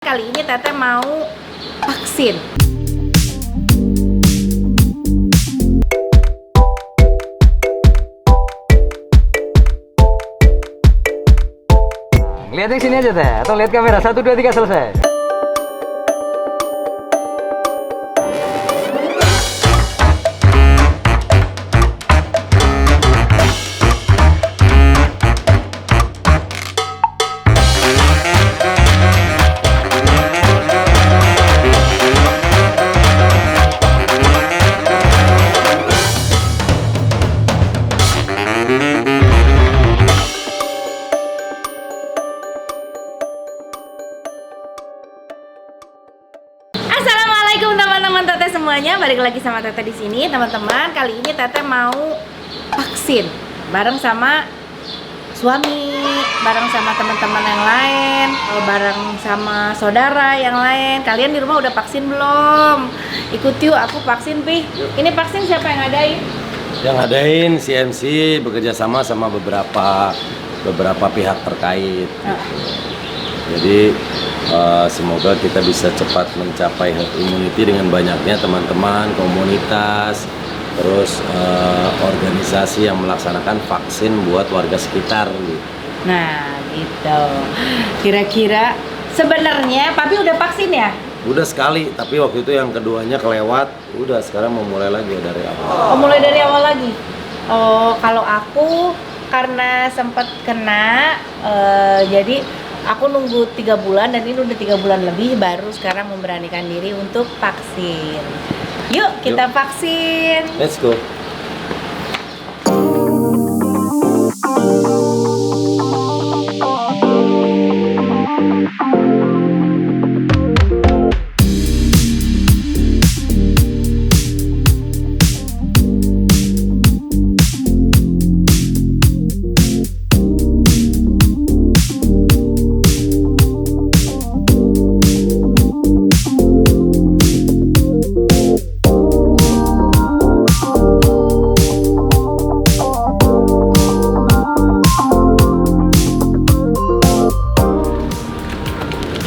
Kali ini Teteh mau vaksin. Lihat yang sini aja Teh, atau lihat kamera 1, 2, 3 selesai. Assalamualaikum teman-teman Teteh semuanya, balik lagi sama Teteh di sini teman-teman. Kali ini Teteh mau vaksin bareng sama suami, bareng sama teman-teman yang lain, bareng sama saudara yang lain. Kalian di rumah udah vaksin belum? Ikut yuk, aku vaksin Pi. Ini vaksin siapa yang ngadain? Yang ngadain CMC bekerja sama beberapa pihak terkait. Jadi semoga kita bisa cepat mencapai herd immunity dengan banyaknya teman-teman, komunitas, terus organisasi yang melaksanakan vaksin buat warga sekitar. Nah, gitu. Kira-kira sebenarnya Papi udah vaksin ya? Udah sekali, tapi waktu itu yang keduanya kelewat. Udah, sekarang mau mulai lagi dari awal. Oh, mulai dari awal lagi. Oh, kalau aku karena sempat kena, jadi aku nunggu 3 bulan dan ini udah 3 bulan lebih baru sekarang memberanikan diri untuk vaksin. Yuk kita vaksin. Let's go.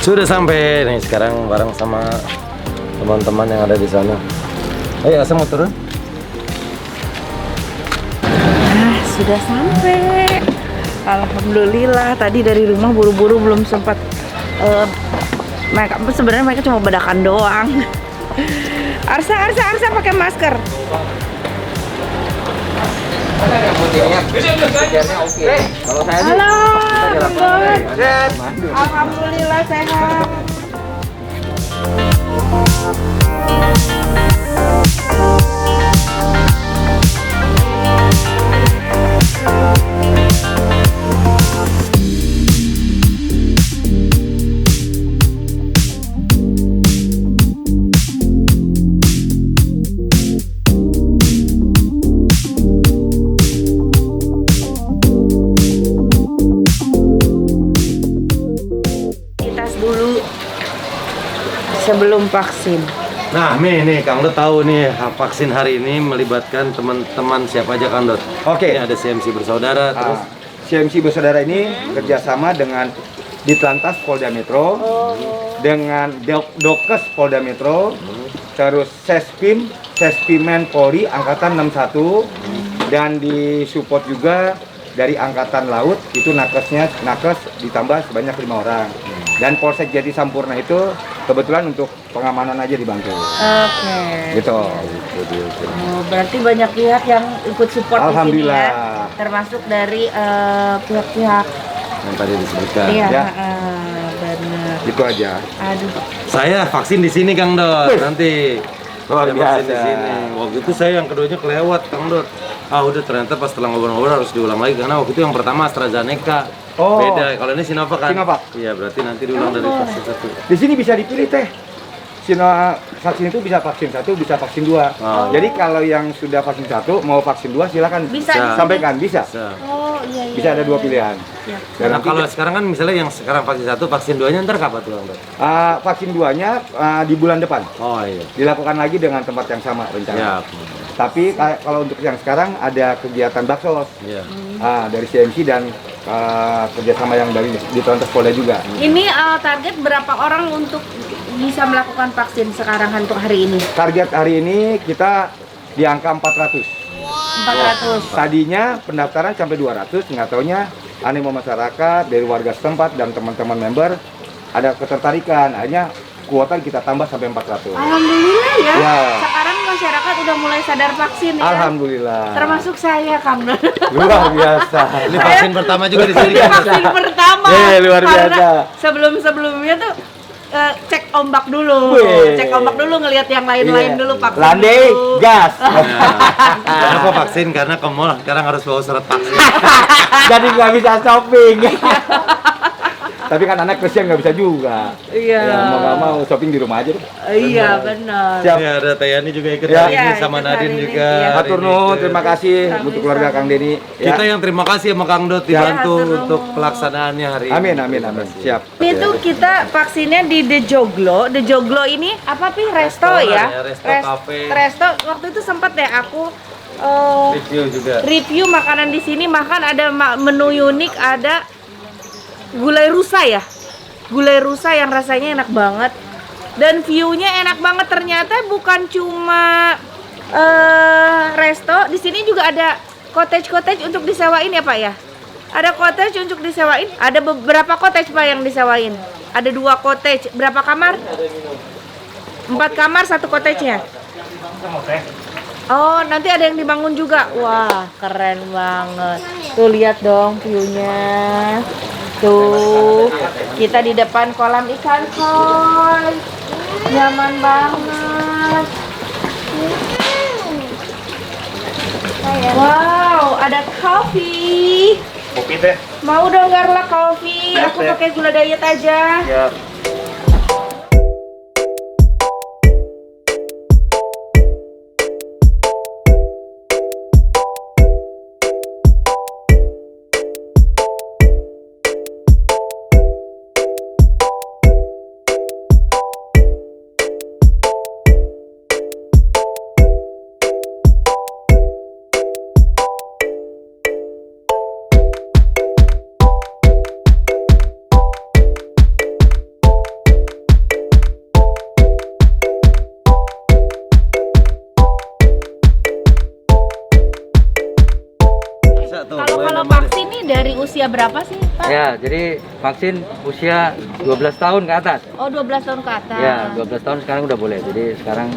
Sudah sampai nih sekarang bareng sama teman-teman yang ada di sana. Ayo, Asam mau turun? Nah, sudah sampai. Alhamdulillah, tadi dari rumah buru-buru belum sempat. Sebenarnya mereka cuma bedakan doang. Arsa pakai masker. Kalau saya Halo, alhamdulillah sehat. Dulu sebelum vaksin. Nah, nih Kang Dot tahu nih vaksin hari ini melibatkan teman-teman siapa aja Kang Dot? Oke. Ini ada CMC bersaudara, terus CMC bersaudara ini kerjasama dengan Ditlantas Polda Metro, dengan Dokes Polda Metro, terus Sespimen Polri Angkatan 61, dan disupport juga dari Angkatan Laut, itu nakes ditambah sebanyak 5 orang. Dan Polsek Jati Sampurna itu kebetulan untuk pengamanan aja dibantu. Oke. Gitu. Oh, berarti banyak pihak yang ikut support di sini Alhamdulillah. ya, termasuk dari pihak-pihak. yang tadi disebutkan. Iya, Ya. benar. Itu aja. Aduh. Saya vaksin di sini Kang Dot. Nanti Luar saya vaksin di biasa. sini. Waktu itu saya yang keduanya kelewat Kang Dot. Udah ternyata pas setelah ngobrol-ngobrol harus diulang lagi karena waktu itu yang pertama AstraZeneca. Oh. Beda. Kalau ini Sinovac kan? Sinovac. Iya, berarti nanti diulang dari vaksin 1. Di sini bisa dipilih teh. Vaksin itu bisa vaksin 1, bisa vaksin 2. Oh. Jadi kalau yang sudah vaksin 1 mau vaksin 2 silakan Bisa Bisa. di sini? sampaikan, bisa. Bisa. Oh, iya. Bisa ada 2 pilihan. Ya. Dan Nah, nanti kalau sekarang kan misalnya yang sekarang vaksin 1, vaksin 2-nya ntar kapan tuh Kang Dot? vaksin 2-nya di bulan depan Oh iya. dilakukan lagi dengan tempat yang sama rencana. Siap. Tapi kalau untuk yang sekarang ada kegiatan baksos Iya. dari CMC dan kerjasama yang dari di Telantas Polda juga. Ini target berapa orang untuk bisa melakukan vaksin sekarang untuk hari ini? Target hari ini kita di angka 400. 400. Tadinya pendaftaran sampai 200, nggak taunya animo masyarakat dari warga setempat dan teman-teman member ada ketertarikan. Akhirnya kuota kita tambah sampai 400. Alhamdulillah ya. Ya. Sekarang masyarakat udah mulai sadar vaksin ya. Alhamdulillah. Termasuk saya, Kang Don. Luar biasa. Ini vaksin pertama juga di sini Ini kan? vaksin pertama. Luar Karena biasa. sebelum-sebelumnya tuh cek ombak dulu. Wih. Cek ombak dulu, ngelihat yang lain-lain Iya. dulu vaksin. Landai, dulu. gas. Kenapa vaksin? Karena ke mall sekarang harus bawa surat vaksin. Jadi nggak bisa shopping. Tapi kan anak kesian nggak bisa juga. Iya. Ya, mau nggak mau shopping di rumah aja deh. Iya, benar. Siap. Ini ada Tayani juga ikut Ya. hari Iya, ini sama ikut Nadine hari ini, juga. iya. hari Hatur ini nuhun, ikut. terima kasih Kang untuk Desa. keluarga Kang Denny. Kita yang terima kasih sama Kang Dot dibantu Ya, hatur untuk nuhun. pelaksanaannya hari ini. Amin, amin, Terima amin. kasih. Siap. Ini tuh kita vaksinnya di The Joglo. The Joglo ini apa sih? Resto Restoran ya? ya, resto cafe. Resto. Waktu itu sempat deh aku Review juga. review makanan di sini. Makan ada menu unik, ada gulai rusa ya. Gulai rusa yang rasanya enak banget. Dan view-nya enak banget. Ternyata bukan cuma resto, di sini juga ada cottage untuk disewain ya Pak ya? Ada cottage untuk disewain. Ada beberapa cottage Pak yang disewain. Ada 2 cottage. Berapa kamar? 4 kamar, 1 cottage-nya. Oh, nanti ada yang dibangun juga. Wah, keren banget. Tuh lihat dong view-nya. Tuh, kita di depan kolam ikan koi. Nyaman banget. Wow, ada coffee. Kopi teh. Mau dong Garla coffee? Aku pakai gula diet aja. Ya. Kalau vaksin nih dari usia berapa sih Pak? Ya, jadi vaksin usia 12 tahun ke atas. Oh, 12 tahun ke atas. Ya, 12 tahun sekarang udah boleh. Jadi sekarang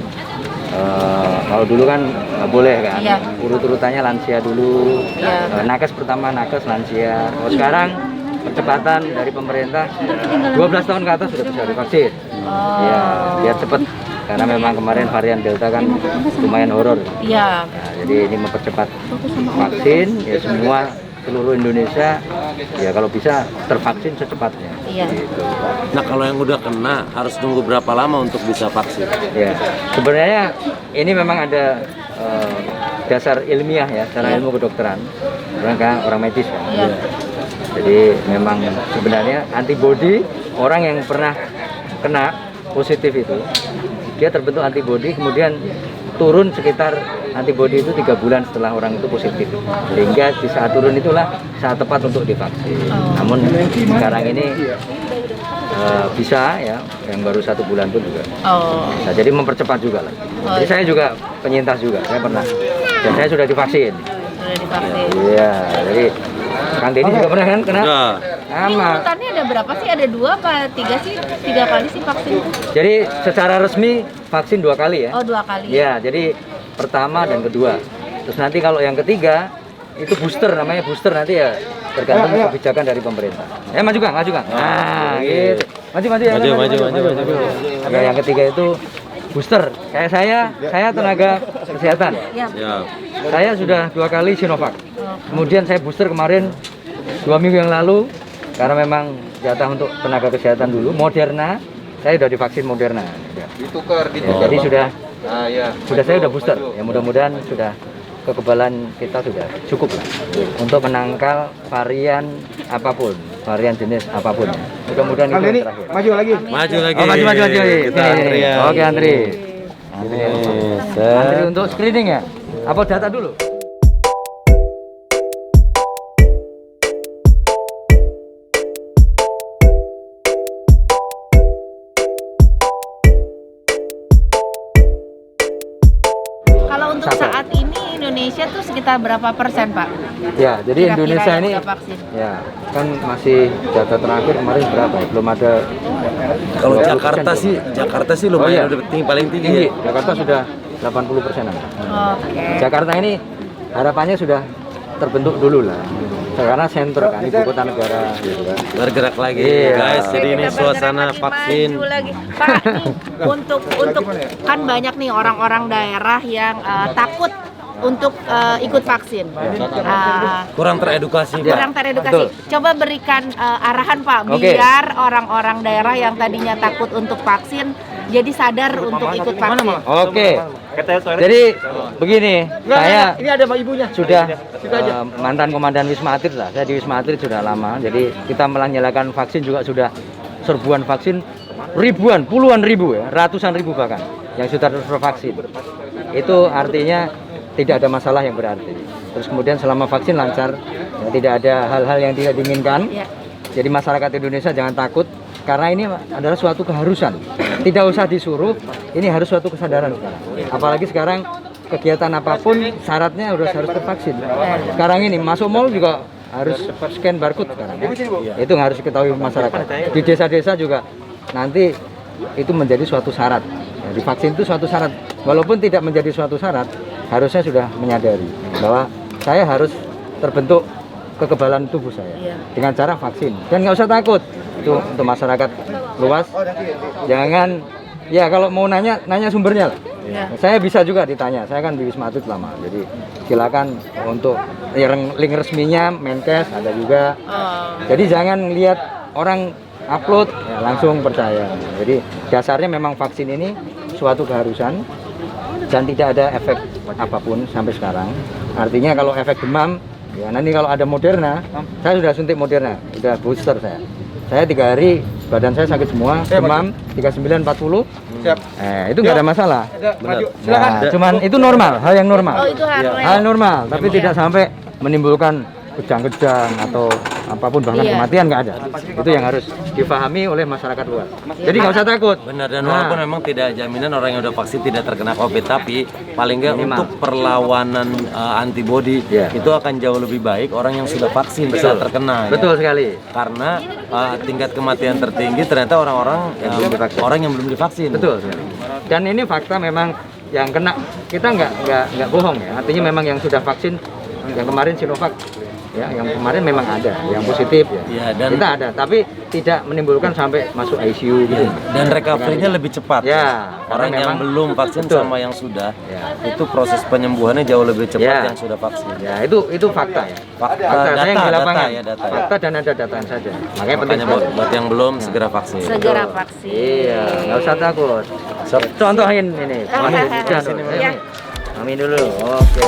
kalau dulu kan nggak boleh kan. Iya. Urut-urutannya lansia dulu. Iya. Nakes pertama, nakes, lansia. Kalau sekarang percepatan dari pemerintah 12 tahun ke atas sudah bisa divaksin. Oh. Ya, biar cepet. Karena memang kemarin varian Delta kan lumayan horor. Iya. Nah, jadi ini mempercepat vaksin ya semua seluruh Indonesia ya kalau bisa tervaksin secepatnya. Iya. Gitu. Nah, kalau yang udah kena harus tunggu berapa lama untuk bisa vaksin? Ya, sebenarnya ini memang ada dasar ilmiah ya, secara Iya. ilmu kedokteran, orang medis kan. Iya. Jadi memang sebenarnya antibodi orang yang pernah kena positif itu dia terbentuk antibodi, kemudian turun sekitar antibodi itu 3 bulan setelah orang itu positif, sehingga di saat turun itulah saat tepat untuk divaksin. Namun sekarang ini bisa ya, yang baru 1 bulan pun juga. Oh. Nah, jadi mempercepat juga lah. Jadi saya juga penyintas juga, saya pernah. Dan saya sudah divaksin. Sudah divaksin. Iya, jadi Kang Denny juga pernah kan kena? Udah. Ini Sama. urutannya ada berapa sih? Ada 2 apa 3 sih? 3 kali sih vaksin itu? Jadi secara resmi vaksin 2 kali ya. Oh, 2 kali. Iya, jadi pertama dan kedua. Terus nanti kalau yang ketiga itu booster, namanya booster, nanti ya tergantung kebijakan dari pemerintah. Maju Kang, maju Kang. Nah, gitu. Maju. Maju. Ya, yang ketiga itu booster. Kayak saya tenaga kesehatan. Ya. Ya. Saya sudah 2 kali Sinovac. Kemudian saya booster kemarin 2 minggu yang lalu karena memang jatah untuk tenaga kesehatan dulu. Moderna, saya sudah divaksin Moderna. Ditukar, Ya, jadi sudah ya. saya sudah booster. Ya mudah-mudahan sudah kekebalan kita sudah cukup lah untuk menangkal varian apapun, varian jenis apapun. Mudah-mudahan Kang itu Denny, yang terakhir. maju lagi. Maju lagi. Oh, maju. Kita Sini. antrian. Oke, antri. Ini, Antri set. untuk screening ya? Apa data dulu? Kalau untuk Satu. saat ini Indonesia tuh sekitar berapa persen, Pak? Ya, jadi Kira-kira Indonesia yang ini udah vaksin? ya kan masih data terakhir kemarin berapa ya? Belum ada. Kalau 20% Jakarta sih Oh, iya. lumayan udah paling tinggi. tinggi. Ya. Jakarta sudah 80%-an. Oke. Jakarta ini harapannya sudah terbentuk dulu lah. Karena sentro kan, ibu kota negara gitu kan. Bergerak lagi Iya. guys. Jadi Kita ini bergerak suasana lagi, vaksin. maju lagi. Pak, nih, untuk kan banyak nih orang-orang daerah yang takut untuk ikut vaksin. Kurang teredukasi. Ya, Kurang teredukasi. betul. Coba berikan arahan Pak, Oke. biar orang-orang daerah yang tadinya takut untuk vaksin jadi sadar untuk ikut vaksin. Oke. Jadi begini, saya ini ada ibunya. Sudah mantan komandan Wisma Atlet lah. Saya di Wisma Atlet sudah lama. Jadi kita menyalakan vaksin juga sudah serbuan vaksin ribuan, puluhan ribu ya, ratusan ribu bahkan yang sudah tervaksin. Itu artinya tidak ada masalah yang berarti. Terus kemudian selama vaksin lancar, ya, tidak ada hal-hal yang tidak diinginkan. Ya. Jadi masyarakat Indonesia jangan takut karena ini adalah suatu keharusan. Tidak usah disuruh, ini harus suatu kesadaran sekarang. Apalagi sekarang kegiatan apapun syaratnya harus tervaksin. Sekarang ini masuk mall juga harus scan barcode sekarang. Ya. Itu yang harus diketahui masyarakat. Di desa-desa juga nanti itu menjadi suatu syarat. Ya, di vaksin itu suatu syarat. Walaupun tidak menjadi suatu syarat, harusnya sudah menyadari bahwa saya harus terbentuk kekebalan tubuh saya dengan cara vaksin, dan nggak usah takut. Itu untuk masyarakat luas. Jangan, ya kalau mau nanya sumbernya lah. Saya bisa juga ditanya, saya kan di Wisma Atlet lama, jadi silakan untuk link resminya Menkes ada juga. Jadi jangan lihat orang upload ya langsung percaya. Jadi dasarnya memang vaksin ini suatu keharusan dan tidak ada efek apapun sampai sekarang. Artinya kalau efek demam, ya nanti kalau ada Moderna, saya sudah suntik Moderna, sudah booster saya. Saya 3 hari badan saya sakit semua, demam 39-40. Siap. Itu nggak ada masalah. Maju. Nah, cuman itu normal, hal yang normal. Oh, itu harus. Hal normal, tapi tidak sampai menimbulkan kejang-kejang atau apapun, bahkan Iya. kematian nggak ada. Itu yang harus difahami oleh masyarakat luas. Jadi nggak usah takut. Benar, dan Nah. walaupun memang tidak jaminan orang yang udah vaksin tidak terkena COVID, tapi paling nggak Minimal. untuk perlawanan antibodi Ya. itu akan jauh lebih baik orang yang sudah vaksin bisa terkena. Betul ya. sekali. Karena tingkat kematian tertinggi ternyata orang-orang orang yang belum divaksin. Betul sekali. Dan ini fakta memang yang kena, kita nggak bohong ya. Artinya memang yang sudah vaksin, yang kemarin Sinovac, ya, yang kemarin memang ada, yang positif ya. Ya, dan Kita ada, tapi tidak menimbulkan sampai masuk ICU gitu. dan recovery-nya lebih cepat. Ya, Orang karena yang memang- belum vaksin Betul. sama yang sudah, Ya. itu proses penyembuhannya jauh lebih cepat Ya. yang sudah vaksin. Ya, itu fakta ya. Fakta, Saya yang di data lapangan. ya, data. Fakta dan ada datanya saja. Makanya penting Makanya sekali. buat yang belum segera vaksin. Segera vaksin. Iya, nggak usah takut. Contohin ini. Mami, Ya. ini. Mami dulu. Oke.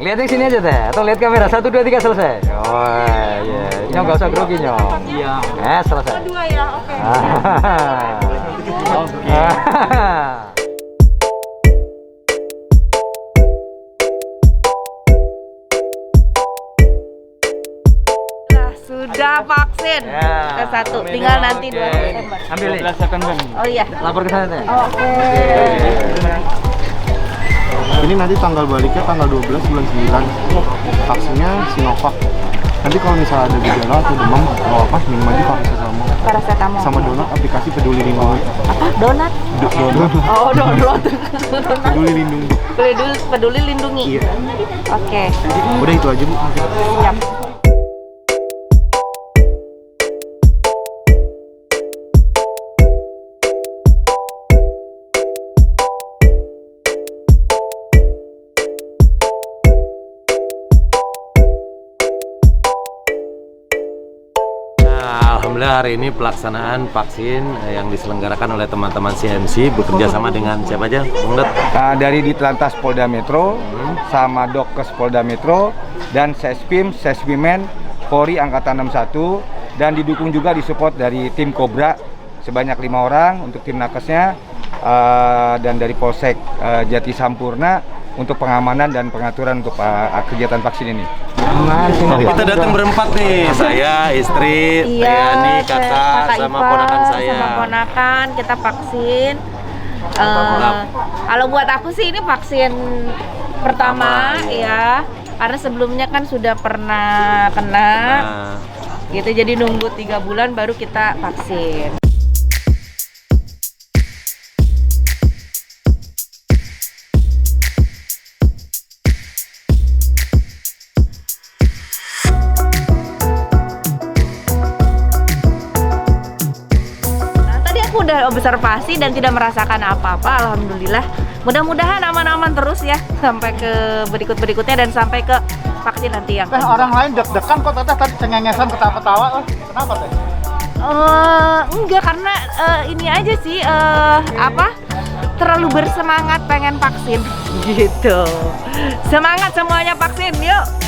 Lihat yang sini aja teh, atau lihat kamera 1, 2, 3 selesai. Oh iya, nyong nggak usah grogi nyong. Iya. Selesai. 2 ya, oke. Nah, sudah vaksin. Ya. Ke 1, tinggal nanti 2 Desember. Ambil nih. Oh iya. Lapor ke sana teh. Oke. Ini nanti tanggal baliknya tanggal 12 bulan 9. Vaksinnya Sinovac. Nanti kalau misalnya ada gejala atau demam atau apa, minum aja paracetamol. Paracetamol. Sama donat aplikasi Peduli Lindungi. Apa? Donat? Donat. Oh, donat. Peduli Lindungi. Peduli lindungi. Iya. Oke. Udah itu aja, Bu. Siap. Alhamdulillah hari ini pelaksanaan vaksin yang diselenggarakan oleh teman-teman CMC bekerja sama dengan siapa aja, Bung Dot? Dari Ditlantas Polda Metro, sama Dokkes Polda Metro, dan Sespim, Sesbimen, Polri Angkatan 61, dan didukung juga disupport dari tim Kobra sebanyak 5 orang untuk tim nakesnya, dan dari Polsek Jati Sampurna untuk pengamanan dan pengaturan untuk kegiatan vaksin ini. Kita datang berempat nih, saya, istri, Tayani, kakak, sama Ipa, ponakan saya. sama ponakan kita vaksin. Kalau buat aku sih ini vaksin pertama ya, karena sebelumnya kan sudah pernah kena, gitu. Jadi nunggu 3 bulan baru kita vaksin. Udah observasi dan tidak merasakan apa-apa, alhamdulillah. Mudah-mudahan aman-aman terus ya sampai ke berikut-berikutnya dan sampai ke vaksin nanti yang Orang lain deg-degan kok teteh tadi cengengesan ketawa-ketawa. Kenapa teh? Enggak, karena ini aja sih terlalu bersemangat pengen vaksin gitu. Semangat semuanya vaksin, yuk.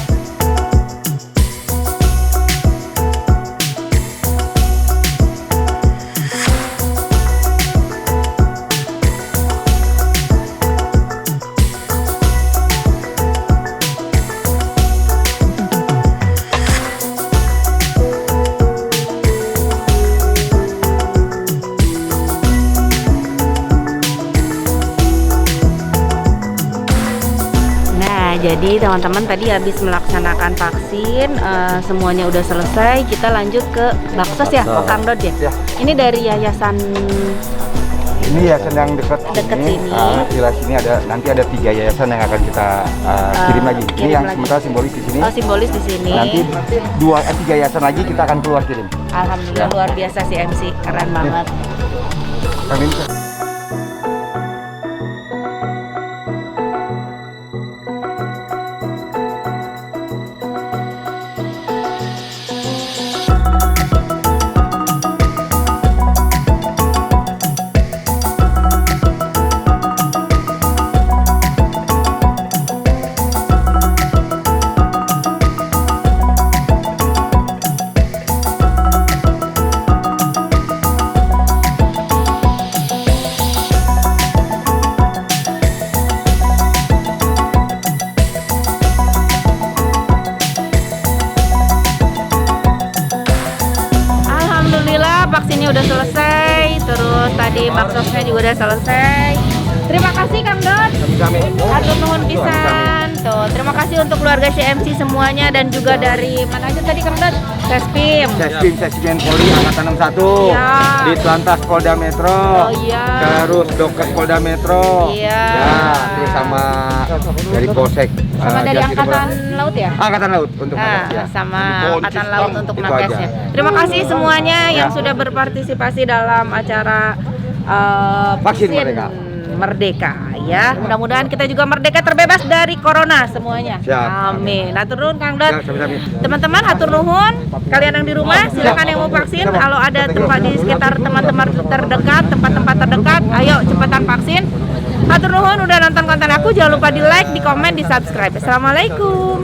Jadi teman-teman tadi habis melaksanakan vaksin, semuanya udah selesai. Kita lanjut ke Baksos ya, Kang Dod ya? Ini dari yayasan. Ini yayasan yang dekat sini. Di sini nanti ada 3 yayasan yang akan kita kirim lagi. Ini yang sementara simbolis di sini. Oh, simbolis di sini. Nanti 3 yayasan lagi kita akan keluar kirim. Alhamdulillah luar biasa sih MC, keren banget. Amin. Vaksinnya udah selesai, terus tadi baksosnya juga udah selesai. Terima kasih Kang Dot. Hatur nuhun pisan. Tuh, terima kasih untuk keluarga CMC semuanya dan juga dari mana aja tadi Kang Dot? Sespim. Sespim Polri Angkatan 61. Ya. Ditlantas Polda Metro. Oh iya. Terus Dokkes Polda Metro. Iya. Ya, terus sama dari Polsek. Sama dari Angkatan Laut ya? Angkatan Laut untuk sama Angkatan Laut untuk nakesnya. Terima kasih semuanya yang sudah berpartisipasi dalam acara vaksin Merdeka ya. Mudah-mudahan kita juga merdeka terbebas dari corona semuanya. Siap. Amin. Hatur nuhun Kang Dot. Ya, teman-teman hatur nuhun. Kalian yang di rumah silakan yang mau vaksin. Kalau ada tempat di sekitar teman-teman terdekat, tempat-tempat terdekat, ayo cepetan vaksin. Hatur nuhun udah nonton konten aku. Jangan lupa di like, di komen, di subscribe. Assalamualaikum.